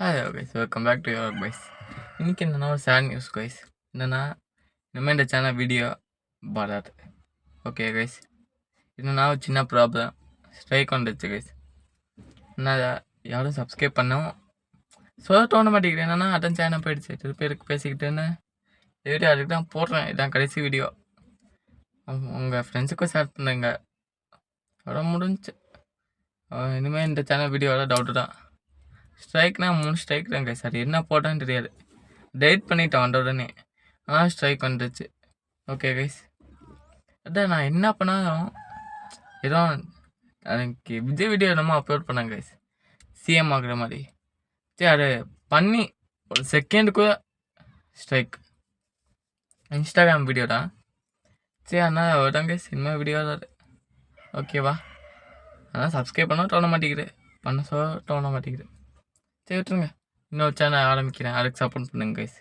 Hello guys, welcome back to your guys. இன்றைக்கி என்னென்னா ஒரு சேட் நியூஸ் கைஸ். என்னென்னா இனிமேல் இந்த சேனல் வீடியோ வராது. ஓகே கைஸ், என்னென்னா ஒரு சின்ன ப்ராப்ளம், ஸ்ட்ரைக் வந்துடுச்சு கைஸ். என்ன யாரும் சப்ஸ்கிரைப் பண்ணவும் சொல்ல தோண மாட்டேங்குது. என்னென்னா அட்டன் சேனல் போயிடுச்சு. இது பேருக்கு பேசிக்கிட்டேன்னு வீடியோ அதுக்கு தான் போடுறேன். இதான் கடைசி வீடியோ. உங்கள் ஃப்ரெண்ட்ஸுக்கும் ஷேர் பண்ணுங்க. அவ்வளோ முடிஞ்சு. இனிமேல் இந்த சேனல் வீடியோ வர டவுட்டு தான். ஸ்ட்ரைக்னா 3 ஸ்ட்ரைக் தான் கைஸ். அது என்ன போட்டான்னு தெரியாது. டெலிட் பண்ணிட்டேன் வந்த உடனே. ஆனால் ஸ்ட்ரைக் வந்துடுச்சு. ஓகே கைஸ், அதான் நான் என்ன பண்ணாலும் ஏதோ எனக்கு விஜய் வீடியோ என்னமோ அப்லோட் பண்ணேன் கைஸ், சிஎம் ஆகுற மாதிரி. சரி, அது பண்ணி ஒரு செகண்டுக்குள்ள ஸ்ட்ரைக். இன்ஸ்டாகிராம் வீடியோ தான். சரி, அதனால் வருதாங்க கைஸ், இனிமேல் வீடியோ வராது. ஓகேவா? ஆனால் சப்ஸ்கிரைப் பண்ண தோண மாட்டேங்குது, பண்ண சொல்ல தோண மாட்டேங்குது. சரி விட்டுருங்க, இன்னொரு சேனல் ஆரம்பிக்கிறேன், அதுக்கு சப்போர்ட் பண்ணுங்க கைஸ்.